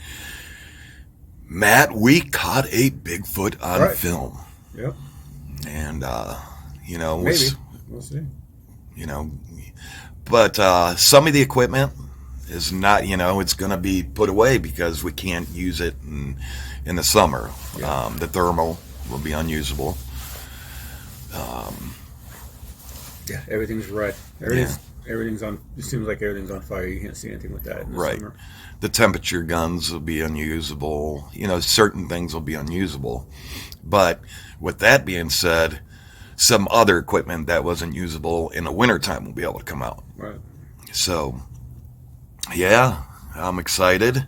S1: Matt, we caught a Bigfoot on film.
S2: Yep.
S1: And,
S2: maybe. We'll see.
S1: But some of the equipment is not, it's going to be put away because we can't use it in the summer. Yeah. The thermal will be unusable.
S2: Yeah, everything's red. Everything's on. It seems like everything's on fire. You can't see anything with that in the summer.
S1: The temperature guns will be unusable. Certain things will be unusable. But with that being said, some other equipment that wasn't usable in the wintertime will be able to come out.
S2: Right.
S1: So, yeah, I'm excited.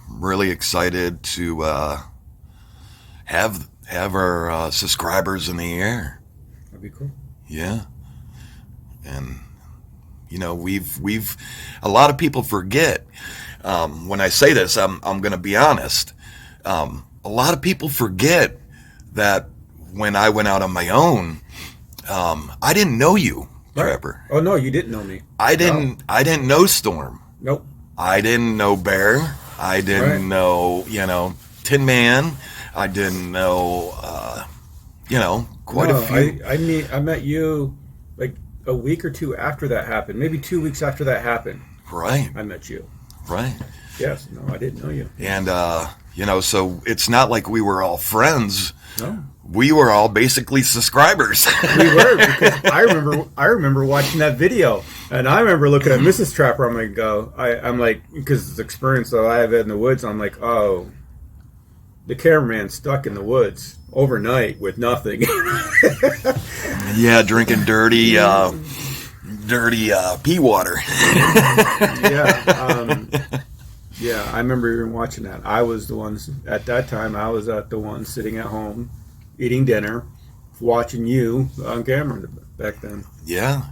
S1: Really excited to have our subscribers in the air.
S2: That'd be cool.
S1: Yeah. And we've a lot of people forget, when I say this, I'm going to be honest. A lot of people forget that when I went out on my own, I didn't know you, Trapper.
S2: Oh no, you didn't know me.
S1: I didn't know Storm.
S2: Nope.
S3: I
S1: didn't know Bear. I didn't know, Tin Man. I didn't know, quite a few.
S2: I met you like a week or 2 after that happened. Maybe 2 weeks after that happened.
S1: Right.
S2: I met you.
S1: Right.
S2: Yes. No, I didn't know you.
S1: And, so it's not like we were all friends.
S2: No.
S1: We were all basically subscribers.
S2: We were, because I remember watching that video, and I remember looking at Mrs. Trapper. I'm like, because the experience that I have in the woods, I'm like, oh, the cameraman's stuck in the woods overnight with nothing.
S1: Yeah, drinking dirty pea water.
S2: Yeah, I remember even watching that. I was the ones at that time. I was the one sitting at home, eating dinner, watching you on camera back then.
S1: Yeah,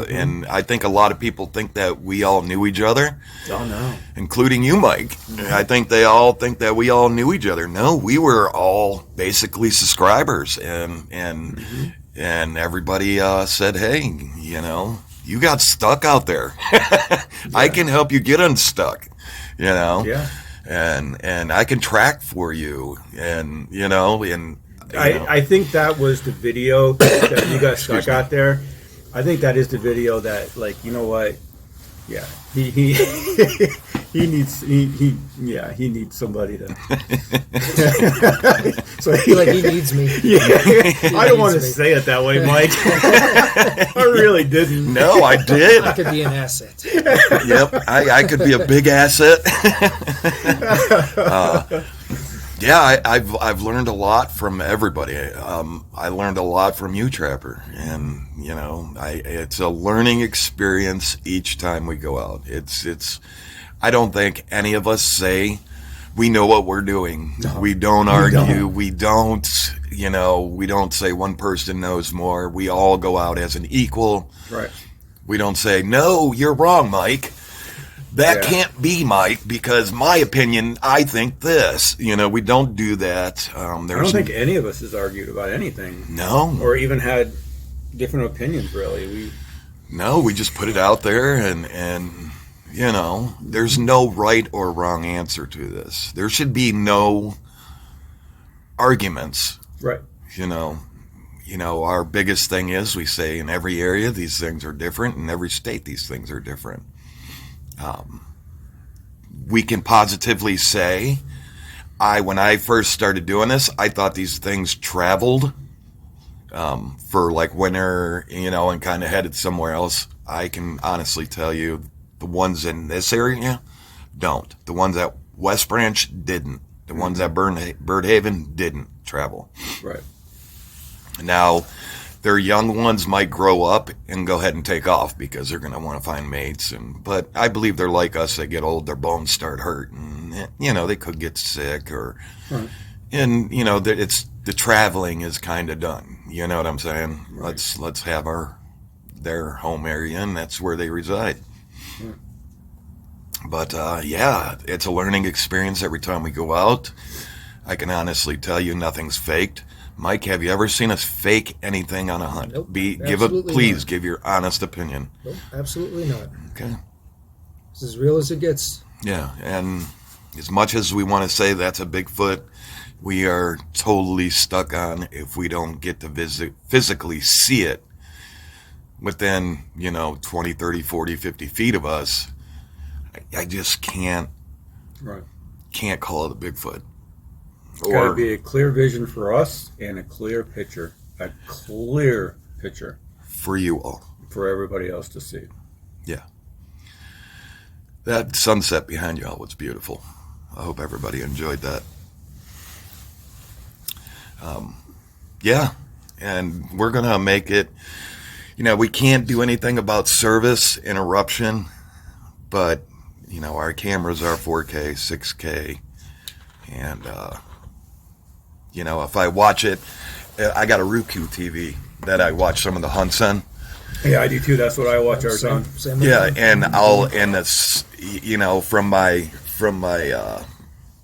S1: and I think a lot of people think that we all knew each other.
S2: Oh no,
S1: including you, Mike. Mm-hmm. I think they all think that we all knew each other. No, we were all basically subscribers, and everybody said, "Hey, you got stuck out there. I can help you get unstuck."
S2: Yeah.
S1: And I can track for you, and
S2: I think that was the video that you guys got there. I think that is the video that, like, you know what? Yeah, he he needs he needs somebody to. So
S3: I feel like he needs me.
S2: Yeah, I don't want to say it that way, Mike. I really didn't.
S1: No, I did.
S3: I could be an asset.
S1: Yep, I could be a big asset. Yeah, I've learned a lot from everybody. I learned a lot from you, Trapper, and you know, it's a learning experience each time we go out. It's. I don't think any of us say we know what we're doing. No, we don't argue. We don't, you know, we don't say one person knows more. We all go out as an equal.
S2: Right.
S1: We don't say, no, you're wrong, Mike. That can't be, Mike, because my opinion, I think this. You know, we don't do that.
S2: I don't think any of us has argued about anything.
S1: No.
S2: Or even had different opinions, really.
S1: No, we just put it out there, and you know, there's no right or wrong answer to this. There should be no arguments.
S2: Right.
S1: You know, our biggest thing is we say in every area these things are different, in every state these things are different. We can positively say, when I first started doing this, I thought these things traveled for like winter, you know, and kind of headed somewhere else. I can honestly tell you the ones in this area don't. The ones at West Branch didn't. The ones at Birdhaven didn't travel.
S2: Right.
S1: Now, their young ones might grow up and go ahead and take off because they're going to want to find mates. But I believe they're like us. They get old, their bones start hurting. You know, they could get sick right. And, you know, it's the traveling is kind of done. You know what I'm saying? Right. Let's have their home area, and that's where they reside. Right. But, yeah, it's a learning experience every time we go out. I can honestly tell you nothing's faked. Mike, have you ever seen us fake anything on a hunt?
S3: Nope,
S1: Please give your honest opinion.
S3: Nope, absolutely not.
S1: Okay.
S3: It's as real as it gets.
S1: Yeah, and as much as we want to say that's a Bigfoot, we are totally stuck on if we don't get to physically see it within, 20, 30, 40, 50 feet of us. I just can't call it a Bigfoot.
S2: It's got to be a clear vision for us and a clear picture. A clear picture.
S1: For you all.
S2: For everybody else to see.
S1: Yeah. That sunset behind you all was beautiful. I hope everybody enjoyed that. Yeah. And we're going to make it, we can't do anything about service interruption, but, our cameras are 4K, 6K, and, if I watch it, I got a Roku TV that I watch some of the hunts on.
S2: Yeah, I do too. That's what I watch ours on.
S1: Yeah, and from my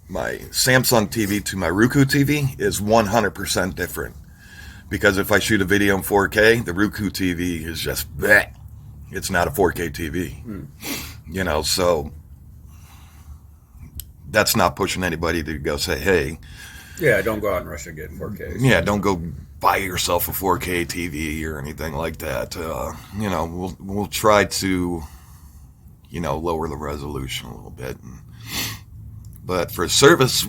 S1: my Samsung TV to my Roku TV is 100% different. Because if I shoot a video in 4K, the Roku TV is just bleh. It's not a 4K TV. So that's not pushing anybody to go say, hey.
S2: Yeah, don't go out and rush and get 4K.
S1: Yeah, don't go buy yourself a 4K TV or anything like that. We'll try to, lower the resolution a little bit. But for service,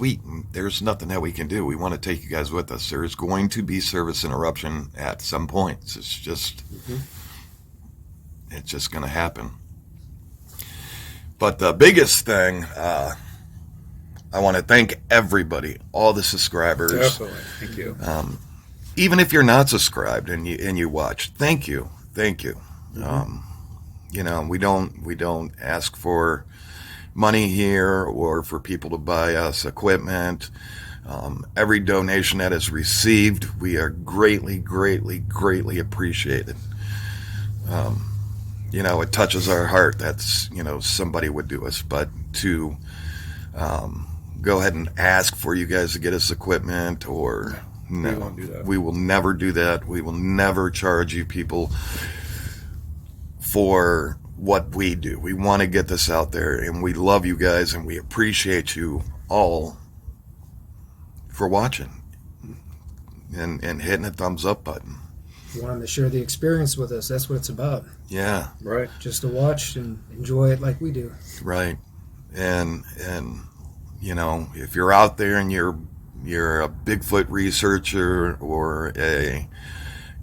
S1: there's nothing that we can do. We want to take you guys with us. There's going to be service interruption at some point. It's just going to happen. But the biggest thing, I want to thank everybody, all the subscribers.
S2: Definitely, thank you.
S1: Even if you're not subscribed and you watch, thank you. We don't ask for money here or for people to buy us equipment. Every donation that is received, we are greatly appreciated. It touches our heart that's, somebody would do us, but to go ahead and ask for you guys to get us equipment or no,
S2: we won't do that.
S1: We will never do that. We will never charge you people for what we do. We want to get this out there, and we love you guys, and we appreciate you all for watching. and hitting a thumbs up button.
S3: Wanting to share the experience with us. That's what it's about.
S1: Yeah,
S2: Right.
S3: Just to watch and enjoy it like we do.
S1: right. And you know, if you're out there and you're a Bigfoot researcher or a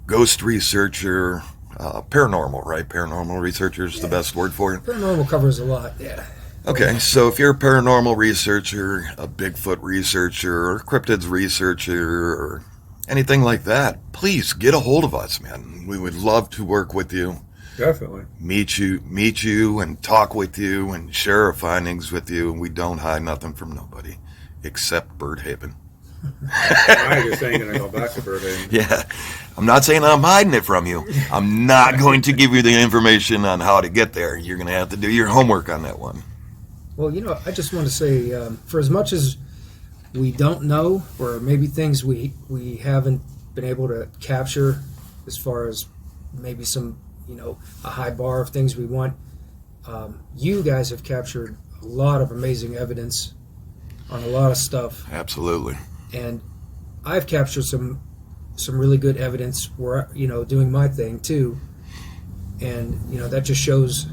S1: ghost researcher, paranormal, right? Paranormal researcher is the best word for it.
S3: Paranormal covers a lot, yeah.
S1: Okay, so if you're a paranormal researcher, a Bigfoot researcher, or a cryptids researcher, or anything like that, please get a hold of us, man. We would love to work with you,
S2: Definitely.
S1: meet you, and talk with you, and share our findings with you. We don't hide nothing from nobody, except bird haven.
S2: I just ain't gonna go back to birding.
S1: Yeah, I'm not saying I'm hiding it from you. I'm not going to give you the information on how to get there. You're going to have to do your homework on that one.
S3: Well, you know, I just want to say, for as much as we don't know, or maybe things we haven't been able to capture, as far as maybe some, you know, a high bar of things we want, you guys have captured a lot of amazing evidence on a lot of stuff.
S1: Absolutely.
S3: And I've captured some really good evidence where, you know, doing my thing too. And, you know, that just shows,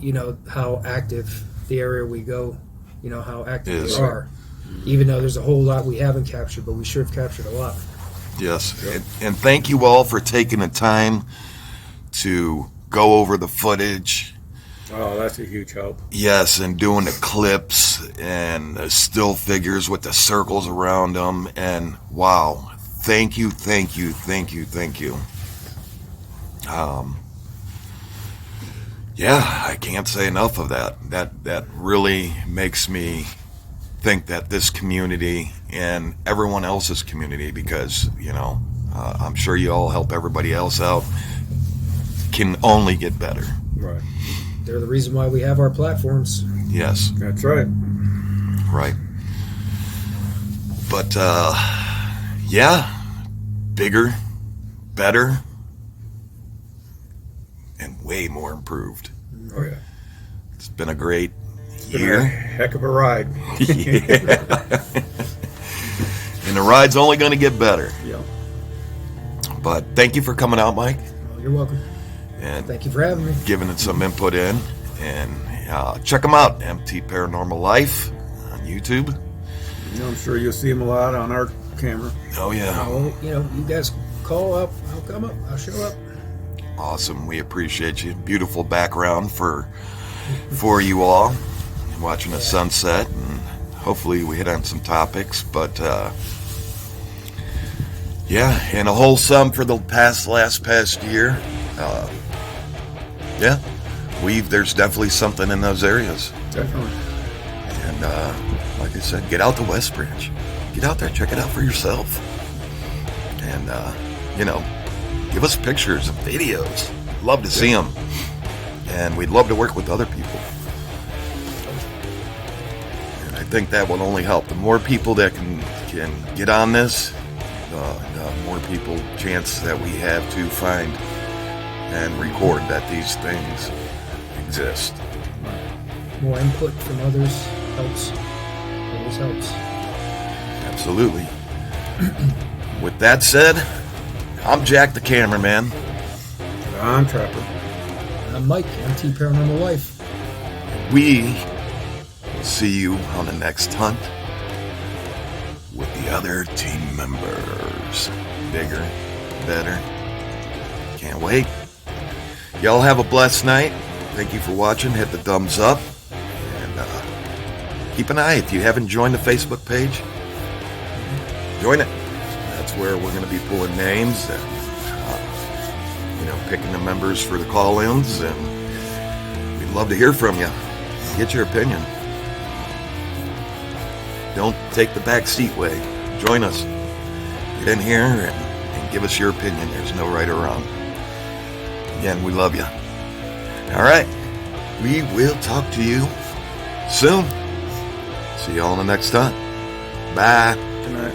S3: you know, how active the area we go, you know, how active
S1: Yes.
S3: they are. Even though there's a whole lot we haven't captured, but we sure have captured a lot.
S1: Yes. And thank you all for taking the time to go over the footage.
S2: Oh, that's a huge help.
S1: Yes, and doing the clips and the still figures with the circles around them. And wow, thank you. Yeah, I can't say enough of that. That really makes me think that this community and everyone else's community, because, you know, I'm sure you all help everybody else out, can only get better.
S2: Right.
S3: They're the reason why we have our platforms.
S1: Yes.
S2: That's right.
S1: Right. But, yeah, bigger, better, and way more improved.
S2: Oh yeah.
S1: It's been a great
S2: It's been a
S1: year.
S2: heck of a ride.
S1: Yeah. And the ride's only going to get better.
S2: Yeah.
S1: But thank you for coming out, Mike,
S3: Well, you're welcome.
S1: and
S3: Thank you for having me.
S1: giving it some input in. And check them out, MT Paranormal Life on YouTube.
S2: You know, I'm sure you'll see him a lot on our camera.
S1: Oh, yeah.
S3: Well, you know, you guys call up, I'll come up, I'll show up.
S1: Awesome. We appreciate you. Beautiful background for you all. Watching the sunset, and hopefully we hit on some topics. But yeah, and a wholesome for the last past year. Yeah, there's definitely something in those areas.
S2: Definitely.
S1: And like I said, get out to West Branch. Get out there, check it out for yourself. And you know, give us pictures and videos. Love to see them. And we'd love to work with other people. And I think that will only help. The more people that can get on this, the more people chance that we have to find and record that these things exist.
S3: More input from others helps. Always helps.
S1: Absolutely. With that said, I'm Jack the cameraman.
S2: I'm Trapper.
S3: I'm Mike, MT Paranormal Life.
S1: We will see you on the next hunt with the other team members. Bigger, better. Can't wait. Y'all have a blessed night. Thank you for watching. Hit the thumbs up. And keep an eye. If you haven't joined the Facebook page, join it. That's where we're going to be pulling names and picking the members for the call-ins, and we'd love to hear from you. Get your opinion. Don't take the back seat way. Join us. Get in here and give us your opinion. There's no right or wrong. Again, we love you. All right. We will talk to you soon. See you all on the next time. Bye.
S2: Good night.